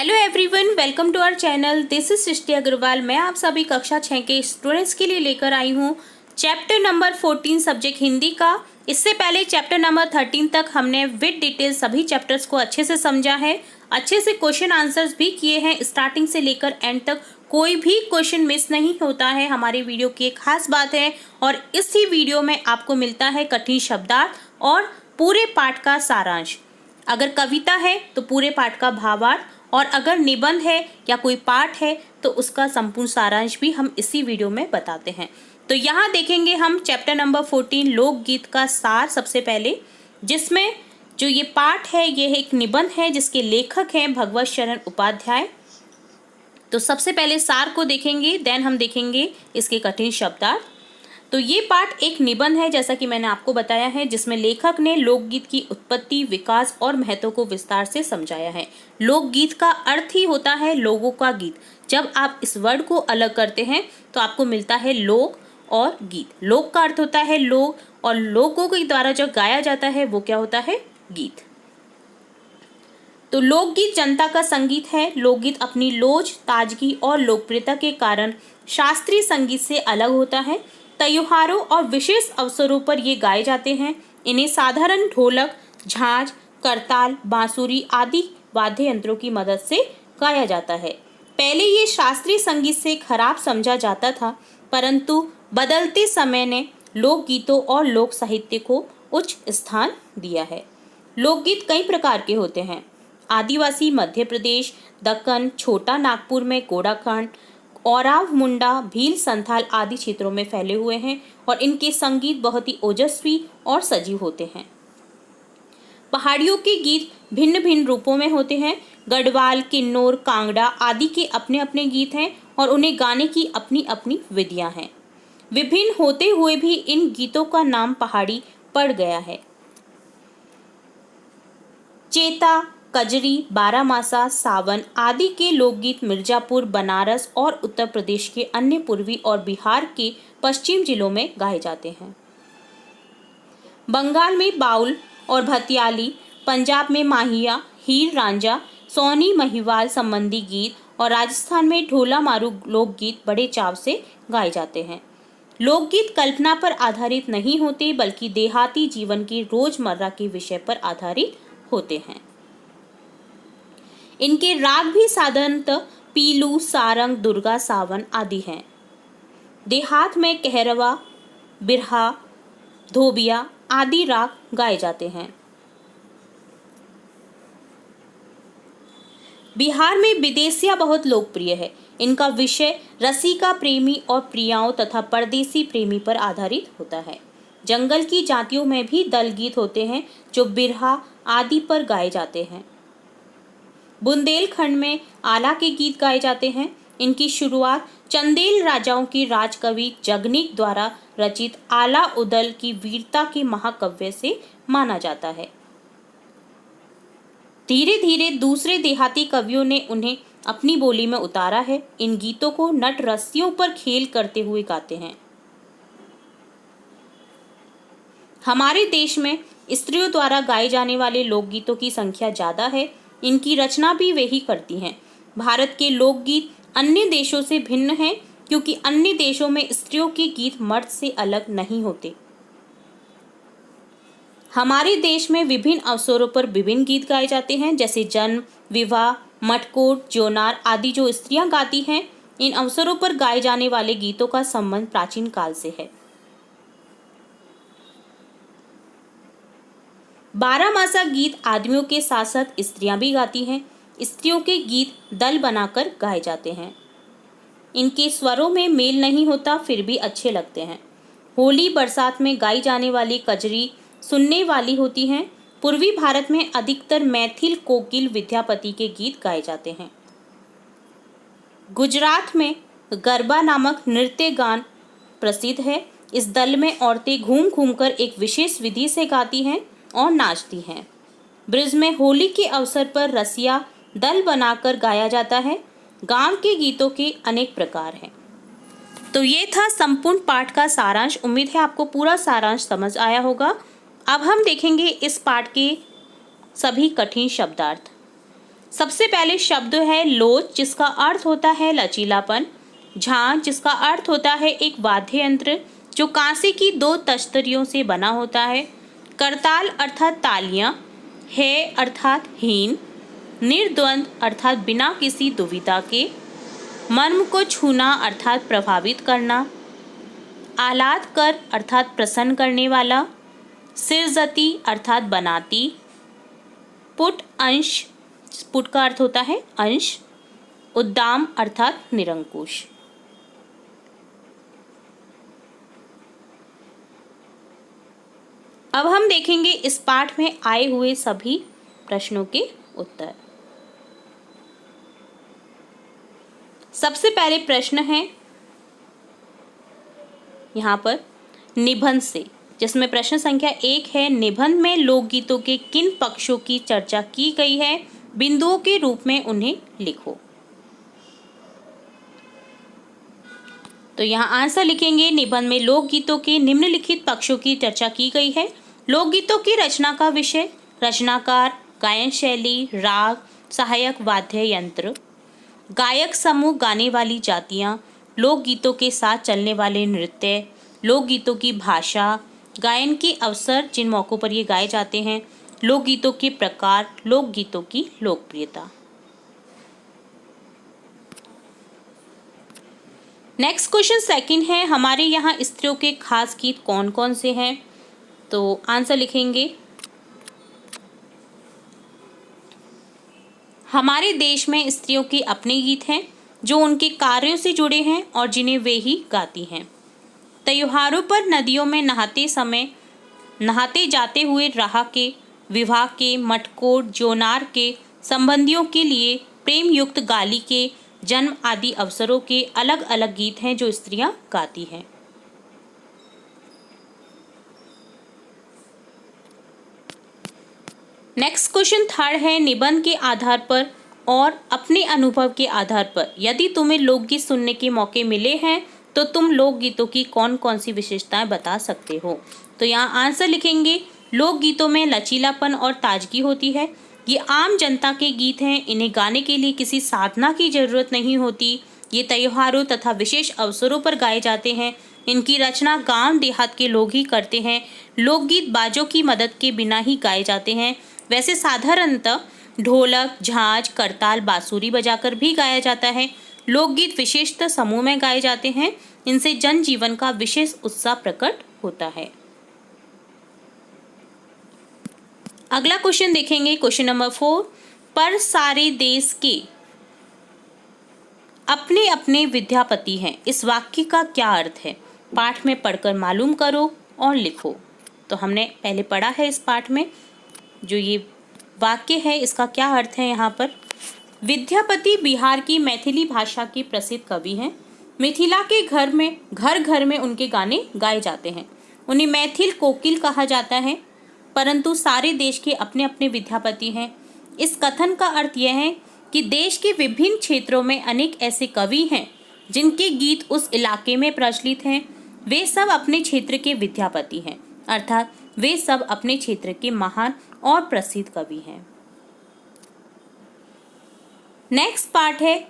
Hello everyone, welcome to our channel. This is Srishti Agarwal. मैं आप सभी कक्षा 6 के स्टूडेंट्स के लिए लेकर आई हूँ चैप्टर नंबर 14 सब्जेक्ट हिंदी का। इससे पहले चैप्टर नंबर 13 तक हमने विद डिटेल सभी चैप्टर्स को अच्छे से समझा है, अच्छे से क्वेश्चन आंसर्स भी किए हैं। स्टार्टिंग से लेकर एंड तक कोई भी क्वेश्चन मिस नहीं होता है। हमारी वीडियो की एक खास बात है और इसी वीडियो में आपको मिलता है कठिन शब्दार्थ और पूरे पाठ का सारांश। अगर कविता है तो पूरे पाठ का भावार्थ, और अगर निबंध है या कोई पाठ है तो उसका संपूर्ण सारांश भी हम इसी वीडियो में बताते हैं। तो यहाँ देखेंगे हम चैप्टर नंबर 14 लोकगीत का सार सबसे पहले, जिसमें जो ये पाठ है ये एक निबंध है जिसके लेखक हैं भगवत शरण उपाध्याय। तो सबसे पहले सार को देखेंगे, देन हम देखेंगे इसके कठिन शब्दार्थ। तो ये पाठ एक निबंध है जैसा कि मैंने आपको बताया है, जिसमें लेखक ने लोकगीत की उत्पत्ति, विकास और महत्व को विस्तार से समझाया है। लोकगीत का अर्थ ही होता है लोगों का गीत। जब आप इस वर्ड को अलग करते हैं तो आपको मिलता है लोक और गीत। लोक का अर्थ होता है लोग, और लोगों के द्वारा जो गाया जाता है वो क्या होता है, गीत। तो लोकगीत जनता का संगीत है। लोकगीत अपनी लोच, ताजगी और लोकप्रियता के कारण शास्त्रीय संगीत से अलग होता है। त्योहारों और विशेष अवसरों पर ये गाए जाते हैं। इन्हें साधारण ढोलक, झांझ, करताल, बांसुरी आदि वाद्य यंत्रों की मदद से गाया जाता है। पहले ये शास्त्रीय संगीत से खराब समझा जाता था, परंतु बदलते समय ने लोकगीतों और लोक साहित्य को उच्च स्थान दिया है। लोकगीत कई प्रकार के होते हैं। आदिवासी मध्य प्रदेश, दक्कन, छोटा नागपुर में गोड़ाखंड, औराव, मुंडा, भील, संथाल आदि क्षेत्रों में फैले हुए हैं और इनके संगीत बहुत ही ओजस्वी और सजीव होते हैं। पहाड़ियों के गीत भिन्न भिन्न रूपों में होते हैं। गढ़वाल, किन्नौर, कांगड़ा आदि के अपने अपने गीत हैं और उन्हें गाने की अपनी अपनी विधियां हैं। विभिन्न होते हुए भी इन गीतों का नाम पहाड़ी पड़ गया है। चेता, कजरी, बारामासा, सावन आदि के लोकगीत मिर्जापुर, बनारस और उत्तर प्रदेश के अन्य पूर्वी और बिहार के पश्चिम जिलों में गाए जाते हैं। बंगाल में बाउल और भतियाली, पंजाब में माहिया, हीर रांझा, सोनी महिवाल संबंधी गीत और राजस्थान में ढोला मारू लोकगीत बड़े चाव से गाए जाते हैं। लोकगीत कल्पना पर आधारित नहीं होते बल्कि देहाती जीवन के रोजमर्रा के विषय पर आधारित होते हैं। इनके राग भी साधारणतः पीलू, सारंग, दुर्गा, सावन आदि हैं। देहात में कहरवा, बिरहा, धोबिया आदि राग गाए जाते हैं। बिहार में विदेशिया बहुत लोकप्रिय है। इनका विषय रसिका प्रेमी और प्रियाओं तथा परदेसी प्रेमी पर आधारित होता है। जंगल की जातियों में भी दल गीत होते हैं जो बिरहा आदि पर गाए जाते हैं। बुंदेलखंड में आला के गीत गाए जाते हैं। इनकी शुरुआत चंदेल राजाओं की राजकवि जगनीक द्वारा रचित आला उदल की वीरता के महाकाव्य से माना जाता है। धीरे धीरे दूसरे देहाती कवियों ने उन्हें अपनी बोली में उतारा है। इन गीतों को नट रस्सियों पर खेल करते हुए गाते हैं। हमारे देश में स्त्रियों द्वारा गाए जाने वाले लोकगीतों की संख्या ज्यादा है। इनकी रचना भी वे ही करती हैं। भारत के लोकगीत अन्य देशों से भिन्न हैं क्योंकि अन्य देशों में स्त्रियों के गीत मर्द से अलग नहीं होते। हमारे देश में विभिन्न अवसरों पर विभिन्न गीत गाए जाते हैं, जैसे जन्म, विवाह, मटकोट, जोनार आदि जो स्त्रियां गाती हैं। इन अवसरों पर गाए जाने वाले गीतों का संबंध प्राचीन काल से है। बारामासा गीत आदमियों के साथ साथ स्त्रियां भी गाती हैं। स्त्रियों के गीत दल बनाकर गाए जाते हैं। इनके स्वरों में मेल नहीं होता, फिर भी अच्छे लगते हैं। होली, बरसात में गाई जाने वाली कजरी सुनने वाली होती हैं। पूर्वी भारत में अधिकतर मैथिल, कोकिल, विद्यापति के गीत गाए जाते हैं। गुजरात में गरबा नामक नृत्य गान प्रसिद्ध है। इस दल में औरतें घूम घूमकर एक विशेष विधि से गाती हैं और नाचती हैं। ब्रज में होली के अवसर पर रसिया दल बनाकर गाया जाता है। गांव के गीतों के अनेक प्रकार हैं। तो ये था संपूर्ण पाठ का सारांश। उम्मीद है आपको पूरा सारांश समझ आया होगा। अब हम देखेंगे इस पाठ के सभी कठिन शब्दार्थ। सबसे पहले शब्द है लोच, जिसका अर्थ होता है लचीलापन। झांझ, जिसका अर्थ होता है एक वाद्य यंत्र जो कांसे की 2 तश्तरियों से बना होता है। करताल अर्थात तालियां। है अर्थात हीन। निर्द्वंद अर्थात बिना किसी दुविधा के। मर्म को छूना अर्थात प्रभावित करना। आह्लाद कर अर्थात प्रसन्न करने वाला। सिरजती अर्थात बनाती। पुट अंश, पुट का अर्थ होता है अंश। उद्दाम अर्थात निरंकुश। अब हम देखेंगे इस पाठ में आए हुए सभी प्रश्नों के उत्तर। सबसे पहले प्रश्न है यहाँ पर निबंध से, जिसमें प्रश्न संख्या 1 है, निबंध में लोकगीतों के किन पक्षों की चर्चा की गई है, बिंदुओं के रूप में उन्हें लिखो। तो यहाँ आंसर लिखेंगे, निबंध में लोकगीतों के निम्नलिखित पक्षों की चर्चा की गई है। लोकगीतों की रचना का विषय, रचनाकार, गायन शैली, राग, सहायक वाद्य यंत्र, गायक समूह, गाने वाली जातियाँ, लोकगीतों के साथ चलने वाले नृत्य, लोकगीतों की भाषा, गायन के अवसर जिन मौक़ों पर ये गाए जाते हैं, लोकगीतों के प्रकार, लोकगीतों की लोकप्रियता। नेक्स्ट क्वेश्चन सेकंड है, हमारे यहाँ स्त्रियों के खास गीत कौन कौन से हैं। तो आंसर लिखेंगे, हमारे देश में स्त्रियों के अपने गीत हैं जो उनके कार्यों से जुड़े हैं और जिन्हें वे ही गाती हैं। त्योहारों पर नदियों में नहाते जाते हुए राह के, विवाह के, मटकोर, जोनार के संबंधियों के लिए, प्रेम युक्त गाली के, जन्म आदि अवसरों के अलग अलग गीत हैं जो स्त्रियां गाती हैं। नेक्स्ट क्वेश्चन थर्ड है, निबंध के आधार पर और अपने अनुभव के आधार पर यदि तुम्हें लोकगीत सुनने के मौके मिले हैं तो तुम लोकगीतों की कौन कौन सी विशेषताएं बता सकते हो। तो यहाँ आंसर लिखेंगे, लोकगीतों में लचीलापन और ताजगी होती है। ये आम जनता के गीत हैं, इन्हें गाने के लिए किसी साधना की जरूरत नहीं होती। ये त्योहारों तथा विशेष अवसरों पर गाए जाते हैं। इनकी रचना गांव देहात के लोग ही करते हैं। लोकगीत बाजों की मदद के बिना ही गाए जाते हैं। वैसे साधारणतः ढोलक, झांझ, करताल, बांसुरी बजाकर भी गाया जाता है। लोकगीत विशेषतः समूह में गाए जाते हैं। इनसे जनजीवन का विशेष उत्साह प्रकट होता है। अगला क्वेश्चन देखेंगे, क्वेश्चन नंबर 4, पर सारे देश के अपने अपने विद्यापति हैं, इस वाक्य का क्या अर्थ है। पाठ में पढ़कर मालूम करो और लिखो। तो हमने पहले पढ़ा है इस पाठ में, जो ये वाक्य है इसका क्या अर्थ है। यहाँ पर विद्यापति बिहार की मैथिली भाषा के प्रसिद्ध कवि हैं। मिथिला के घर घर में उनके गाने गाए जाते हैं। उन्हें मैथिल कोकिल कहा जाता है। परंतु सारे देश के अपने अपने विद्यापति हैं। इस कथन का अर्थ यह है कि देश के विभिन्न क्षेत्रों में अनेक ऐसे कवि हैं जिनके गीत उस इलाके में प्रचलित हैं। वे सब अपने क्षेत्र के विद्यापति हैं, अर्थात वे सब अपने क्षेत्र के महान और प्रसिद्ध कवि हैं। नेक्स्ट पार्ट है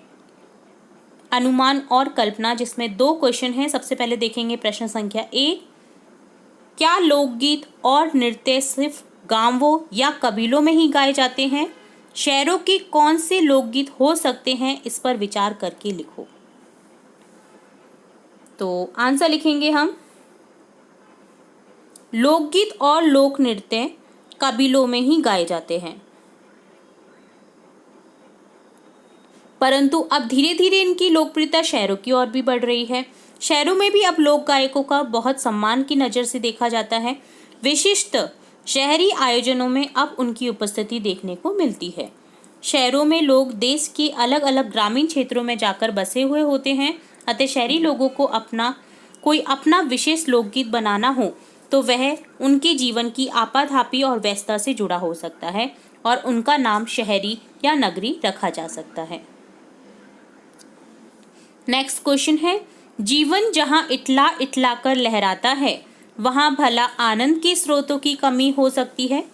अनुमान और कल्पना, जिसमें 2 क्वेश्चन हैं। सबसे पहले देखेंगे प्रश्न संख्या 1, क्या लोकगीत और नृत्य सिर्फ गांवों या कबीलों में ही गाए जाते हैं। शहरों के कौन से लोकगीत हो सकते हैं, इस पर विचार करके लिखो। तो आंसर लिखेंगे हम, लोकगीत और लोक नृत्य कबीलों में ही गाए जाते हैं, परंतु अब धीरे धीरे इनकी लोकप्रियता शहरों की ओर भी बढ़ रही है। शहरों में भी अब लोक गायकों का बहुत सम्मान की नज़र से देखा जाता है। विशिष्ट शहरी आयोजनों में अब उनकी उपस्थिति देखने को मिलती है। शहरों में लोग देश के अलग अलग ग्रामीण क्षेत्रों में जाकर बसे हुए होते हैं, अतः शहरी लोगों को अपना विशेष लोकगीत बनाना हो तो वह उनके जीवन की आपाधापी और व्यस्तता से जुड़ा हो सकता है और उनका नाम शहरी या नगरी रखा जा सकता है। नेक्स्ट क्वेश्चन है, जीवन जहाँ इटला इटला कर लहराता है वहाँ भला आनंद के स्रोतों की कमी हो सकती है।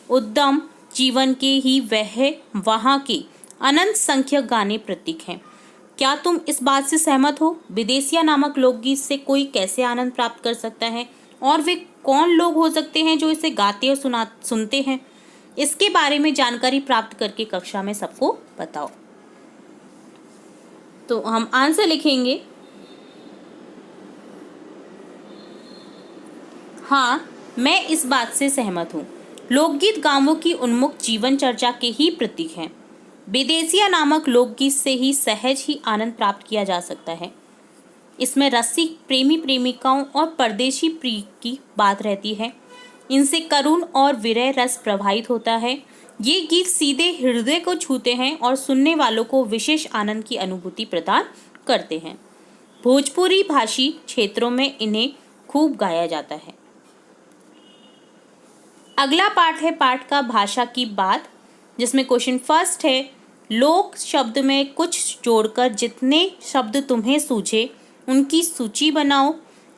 उद्यम जीवन के ही वह वहाँ के अनंत संख्यक गाने प्रतीक हैं। क्या तुम इस बात से सहमत हो? विदेशिया नामक लोकगीत से कोई कैसे आनंद प्राप्त कर सकता है और वे कौन लोग हो सकते हैं जो इसे गाते और सुनते हैं? इसके बारे में जानकारी प्राप्त करके कक्षा में सबको बताओ। तो हम आंसर लिखेंगे, हाँ मैं इस बात से सहमत हूँ। लोकगीत गांवों की उन्मुख जीवन चर्चा के ही प्रतीक हैं। विदेशिया नामक लोकगीत से ही सहज ही आनंद प्राप्त किया जा सकता है। इसमें रसिक प्रेमी प्रेमिकाओं और परदेशी प्रिय की बात रहती है। इनसे करुण और विरह रस प्रभावित होता है। ये गीत सीधे हृदय को छूते हैं और सुनने वालों को विशेष आनंद की अनुभूति प्रदान करते हैं। भोजपुरी भाषी क्षेत्रों में इन्हें खूब गाया जाता है। अगला पाठ है पाठ का भाषा की बात, जिसमें क्वेश्चन फर्स्ट है, लोक शब्द में कुछ जोड़कर जितने शब्द तुम्हें सूझे उनकी सूची बनाओ।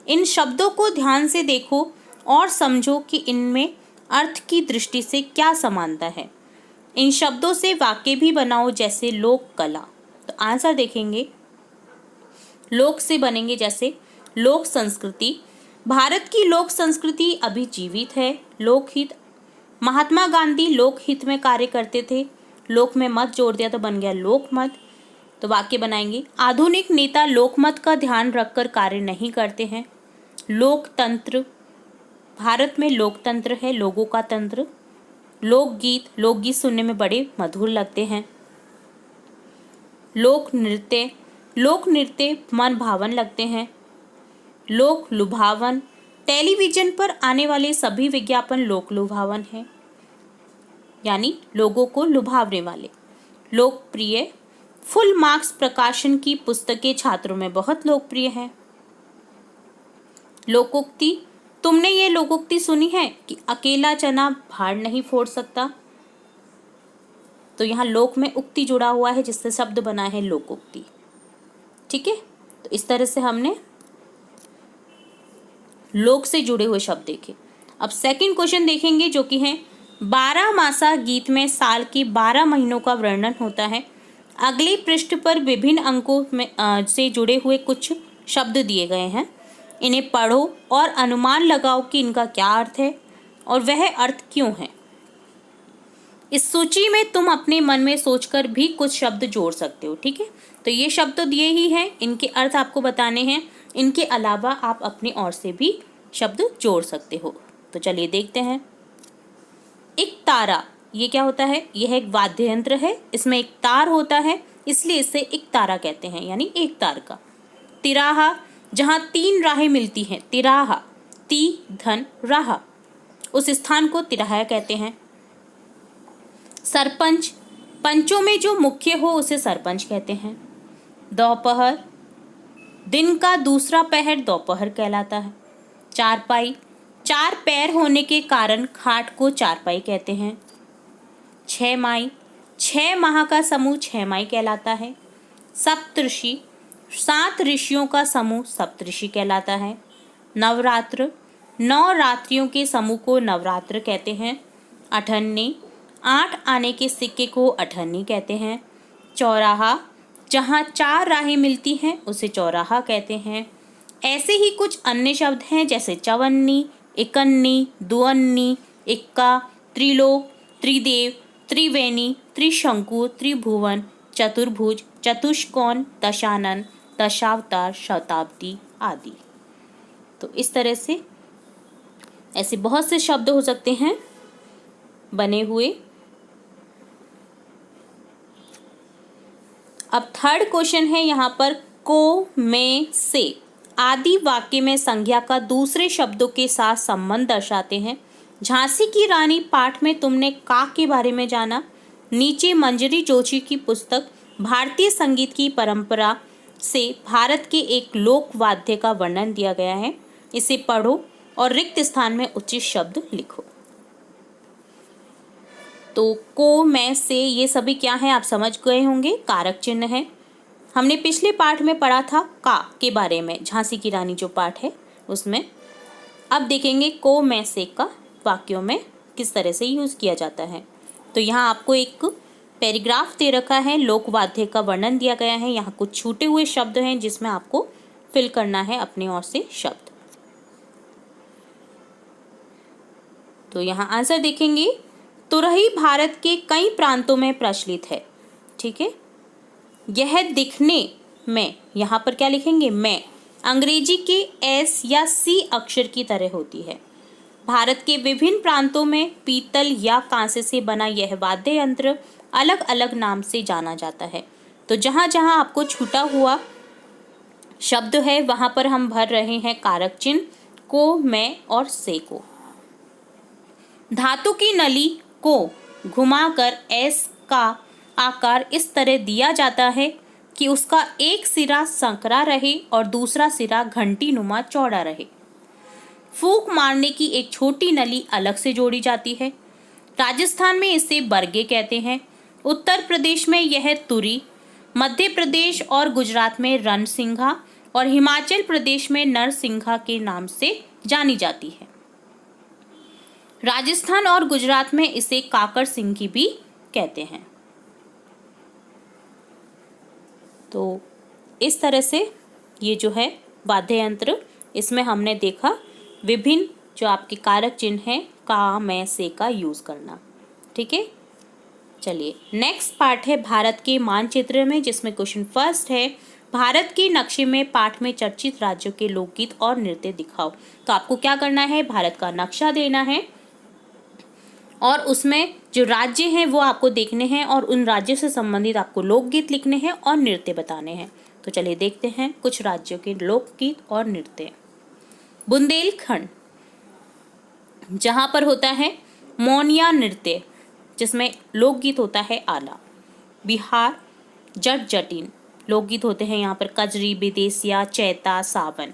इन शब्दों को ध्यान से देखो और समझो कि इनमें अर्थ की दृष्टि से क्या समानता है। इन शब्दों से वाक्य भी बनाओ, जैसे लोक कला। तो आंसर देखेंगे, लोक से बनेंगे जैसे लोक संस्कृति। भारत की लोक संस्कृति अभी जीवित है। लोकहित, महात्मा गांधी लोकहित में कार्य करते थे। लोक में मत जोड़ दिया तो बन गया लोकमत। तो वाक्य बनाएंगे, आधुनिक नेता लोकमत का ध्यान रखकर कार्य नहीं करते हैं। लोकतंत्र, भारत में लोकतंत्र है, लोगों का तंत्र। लोकगीत, लोकगीत सुनने में बड़े मधुर लगते हैं। लोक नृत्य, लोक नृत्य मन भावन लगते हैं। लोक लुभावन, टेलीविजन पर आने वाले सभी विज्ञापन लोक लुभावन हैं, यानी लोगों को लुभावने वाले। लोकप्रिय, फुल मार्क्स प्रकाशन की पुस्तकें छात्रों में बहुत लोकप्रिय हैं। लोकोक्ति, तुमने ये लोकोक्ति सुनी है कि अकेला चना भाड़ नहीं फोड़ सकता? तो यहाँ लोक में उक्ति जुड़ा हुआ है, जिससे शब्द बना है लोकोक्ति। ठीक है, तो इस तरह से हमने लोक से जुड़े हुए शब्द देखे। अब सेकंड क्वेश्चन देखेंगे, जो कि है 12 मासा गीत में साल के 12 महीनों का वर्णन होता है। अगले पृष्ठ पर विभिन्न अंकों में से जुड़े हुए कुछ शब्द दिए गए हैं। इन्हें पढ़ो और अनुमान लगाओ कि इनका क्या अर्थ है और वह अर्थ क्यों है। इस सूची में तुम अपने मन में सोचकर भी कुछ शब्द जोड़ सकते हो। ठीक है, तो ये शब्द तो दिए ही हैं, इनके अर्थ आपको बताने हैं। इनके अलावा आप अपनी ओर से भी शब्द जोड़ सकते हो। तो चलिए देखते हैं। एक तारा, ये क्या होता है? यह एक वाद्य यंत्र है, इसमें एक तार होता है, इसलिए इसे एक तारा कहते हैं, यानी एक तार का। तिराहा, जहाँ 3 राहें मिलती हैं, तिराहा, ती धन राहा, उस स्थान को तिराहा कहते हैं। सरपंच, पंचों में जो मुख्य हो उसे सरपंच कहते हैं। दोपहर, दिन का दूसरा पहर दोपहर कहलाता है। चारपाई, 4 पैर होने के कारण खाट को चारपाई कहते हैं। 6 माई, 6 माह का समूह 6 माई कहलाता है। सप्तऋषि, 7 ऋषियों का समूह सप्तऋषि कहलाता है। नवरात्र, 9 रात्रियों के समूह को नवरात्र कहते हैं। अठन्नी, 8 आने के सिक्के को अठन्नी कहते हैं। चौराहा, जहाँ 4 राहें मिलती हैं उसे चौराहा कहते हैं। ऐसे ही कुछ अन्य शब्द हैं, जैसे चवन्नी, इकन्नी, दुअन्नी, इक्का, त्रिलोक, त्रिदेव, त्रिवेणी, त्रिशंकु, त्रिभुवन, चतुर्भुज, चतुष्कोण, दशानन, दशावतार, शताब्दी आदि। तो इस तरह से ऐसे बहुत से शब्द हो सकते हैं बने हुए। अब थर्ड क्वेश्चन है यहाँ पर, को, में, से आदि वाक्य में संज्ञा का दूसरे शब्दों के साथ संबंध दर्शाते हैं। झांसी की रानी पाठ में तुमने का के बारे में जाना। नीचे मंजरी जोशी की पुस्तक भारतीय संगीत की परंपरा से भारत के एक लोक वाद्य का वर्णन दिया गया है। इसे पढ़ो और रिक्त स्थान में उचित शब्द लिखो। तो को, में, से ये सभी क्या है आप समझ गए होंगे, कारक चिन्ह है। हमने पिछले पाठ में पढ़ा था का के बारे में, झांसी की रानी जो पाठ है उसमें। अब देखेंगे को, में, से का वाक्यों में किस तरह से यूज़ किया जाता है। तो यहाँ आपको एक पैराग्राफ दे रखा है, लोकवाद्य का वर्णन दिया गया है। यहाँ कुछ छूटे हुए शब्द हैं जिसमें आपको फिल करना है अपने ओर से शब्द। तो यहाँ आंसर देखेंगे, तुरही भारत के कई प्रांतों में प्रचलित है। ठीक है, यह दिखने में, यहाँ पर क्या लिखेंगे, में, अंग्रेजी के एस या सी अक्षर की तरह होती है। भारत के विभिन्न प्रांतों में पीतल या कांसे से बना यह वाद्य यंत्र अलग अलग नाम से जाना जाता है। तो जहाँ जहाँ आपको छूटा हुआ शब्द है वहाँ पर हम भर रहे हैं कारक चिन्ह को, में और से को। धातु की नली को घुमाकर एस का आकार इस तरह दिया जाता है कि उसका एक सिरा संकरा रहे और दूसरा सिरा घंटी नुमा चौड़ा रहे। फूंक मारने की एक छोटी नली अलग से जोड़ी जाती है। राजस्थान में इसे बरगे कहते हैं, उत्तर प्रदेश में यह तुरी, मध्य प्रदेश और गुजरात में रणसिंघा और हिमाचल प्रदेश में नरसिंघा के नाम से जानी जाती है। राजस्थान और गुजरात में इसे काकर सिंघी भी कहते हैं। तो इस तरह से ये जो है वाद्य यंत्र, इसमें हमने देखा विभिन्न जो आपके कारक चिन्ह हैं का, में, से का यूज करना। ठीक है, चलिए नेक्स्ट पार्ट है भारत के मानचित्र में, जिसमें क्वेश्चन फर्स्ट है, भारत के नक्शे में पाठ में चर्चित राज्यों के लोकगीत और नृत्य दिखाओ। तो आपको क्या करना है, भारत का नक्शा देना है और उसमें जो राज्य हैं वो आपको देखने हैं और उन राज्यों से संबंधित आपको लोकगीत लिखने हैं और नृत्य बताने हैं। तो चलिए देखते हैं कुछ राज्यों के लोकगीत और नृत्य। बुंदेलखंड, जहाँ पर होता है मोनिया नृत्य, जिसमें लोकगीत होता है आला। बिहार, जट जटिन, लोकगीत होते हैं यहाँ पर कजरी, विदेसिया, चैता, सावन।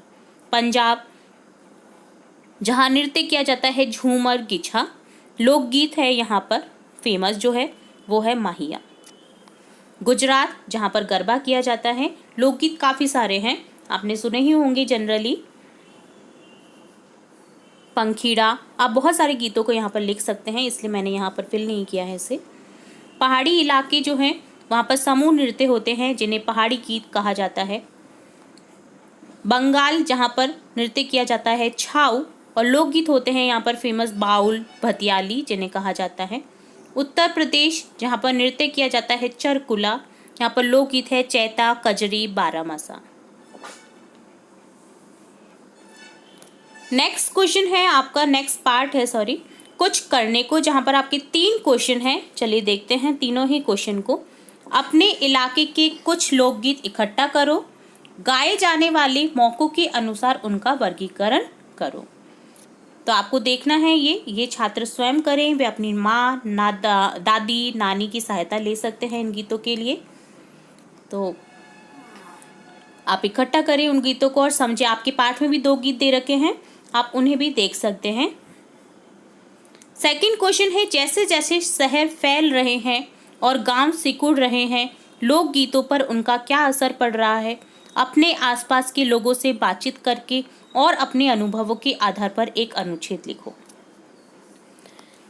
पंजाब, जहाँ नृत्य किया जाता है झूमर, गिछा, लोकगीत है यहाँ पर फेमस जो है वो है माहिया। गुजरात, जहाँ पर गरबा किया जाता है, लोकगीत काफ़ी सारे हैं, आपने सुने ही होंगे जनरली। पंखीड़ा, आप बहुत सारे गीतों को यहाँ पर लिख सकते हैं, इसलिए मैंने यहाँ पर फिल नहीं किया है इसे। पहाड़ी इलाके जो हैं वहाँ पर समूह नृत्य होते हैं जिन्हें पहाड़ी गीत कहा जाता है। बंगाल, जहाँ पर नृत्य किया जाता है छाऊ और लोकगीत होते हैं यहाँ पर फेमस बाउल, भतियाली जिन्हें कहा जाता है। उत्तर प्रदेश, जहाँ पर नृत्य किया जाता है चरकुला, यहाँ पर लोकगीत है चैता, कजरी, बारामासा। नेक्स्ट क्वेश्चन है आपका, नेक्स्ट पार्ट है सॉरी, कुछ करने को, जहाँ पर आपके 3 क्वेश्चन हैं। चलिए देखते हैं तीनों ही क्वेश्चन को। अपने इलाके के कुछ लोकगीत इकट्ठा करो, गाए जाने वाले मौकों के अनुसार उनका वर्गीकरण करो। तो आपको देखना है ये छात्र स्वयं करें, वे अपनी माँ, दादी, नानी की सहायता ले सकते हैं इन गीतों के लिए। तो आप इकट्ठा करें उन गीतों को और समझे। आपके पाठ में भी 2 गीत दे रखे हैं, आप उन्हें भी देख सकते हैं। सेकंड क्वेश्चन है, जैसे जैसे शहर फैल रहे हैं और गांव सिकुड़ रहे हैं, लोकगीतों पर उनका क्या असर पड़ रहा है। अपने आसपास के लोगों से बातचीत करके और अपने अनुभवों के आधार पर एक अनुच्छेद लिखो।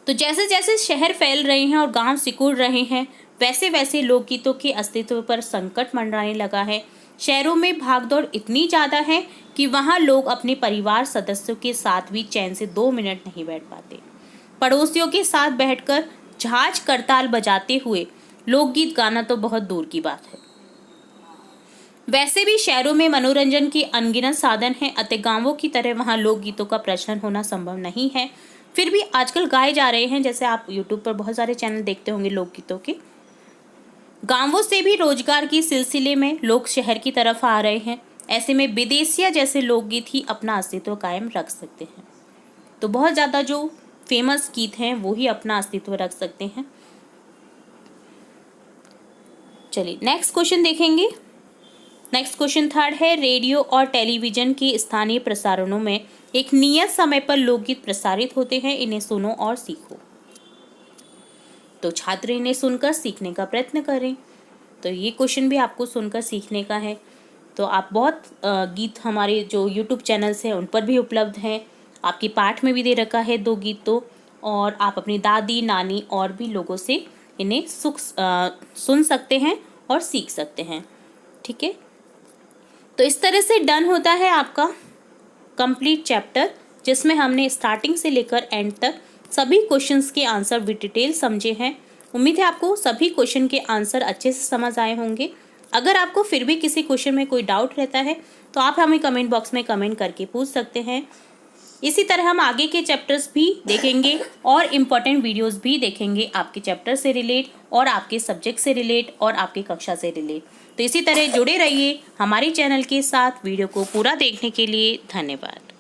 तो जैसे जैसे शहर फैल रहे हैं और गांव सिकुड़ रहे हैं, वैसे वैसे लोकगीतों के अस्तित्व पर संकट मंडराने लगा है। शहरों में भागदौड़ इतनी ज़्यादा है कि वहाँ लोग अपने परिवार सदस्यों के साथ भी चैन से 2 मिनट नहीं बैठ पाते। पड़ोसियों के साथ बैठकर झांझ करताल बजाते हुए लोकगीत गाना तो बहुत दूर की बात है। वैसे भी शहरों में मनोरंजन के अनगिनत साधन हैं, अतः गांवों की तरह वहाँ लोकगीतों का प्रचलन होना संभव नहीं है। फिर भी आजकल गाए जा रहे हैं, जैसे आप यूट्यूब पर बहुत सारे चैनल देखते होंगे लोकगीतों के। गांवों से भी रोजगार के सिलसिले में लोग शहर की तरफ आ रहे हैं। ऐसे में विदेसिया जैसे लोकगीत ही अपना अस्तित्व कायम रख सकते हैं। तो बहुत ज़्यादा जो फेमस गीत हैं वो ही अपना अस्तित्व रख सकते हैं। चलिए नेक्स्ट क्वेश्चन देखेंगे। नेक्स्ट क्वेश्चन थर्ड है, रेडियो और टेलीविजन के स्थानीय प्रसारणों में एक नियत समय पर लोकगीत प्रसारित होते हैं, इन्हें सुनो और सीखो। तो छात्र इन्हें सुनकर सीखने का प्रयत्न करें। तो ये क्वेश्चन भी आपको सुनकर सीखने का है। तो आप बहुत गीत हमारे जो यूट्यूब चैनल्स हैं उन पर भी उपलब्ध हैं। आपकी पाठ में भी दे रखा है 2 गीत तो, और आप अपनी दादी, नानी और भी लोगों से इन्हें सुन सकते हैं और सीख सकते हैं। ठीक है, तो इस तरह से डन होता है आपका कंप्लीट चैप्टर, जिसमें हमने स्टार्टिंग से लेकर एंड तक सभी क्वेश्चंस के आंसर विद डिटेल समझे हैं। उम्मीद है आपको सभी क्वेश्चन के आंसर अच्छे से समझ आए होंगे। अगर आपको फिर भी किसी क्वेश्चन में कोई डाउट रहता है तो आप हमें कमेंट बॉक्स में कमेंट करके पूछ सकते हैं। इसी तरह हम आगे के चैप्टर्स भी देखेंगे और इम्पॉर्टेंट वीडियोस भी देखेंगे आपके चैप्टर से रिलेट और आपके सब्जेक्ट से रिलेट और आपकी कक्षा से रिलेट। तो इसी तरह जुड़े रहिए हमारे चैनल के साथ। वीडियो को पूरा देखने के लिए धन्यवाद।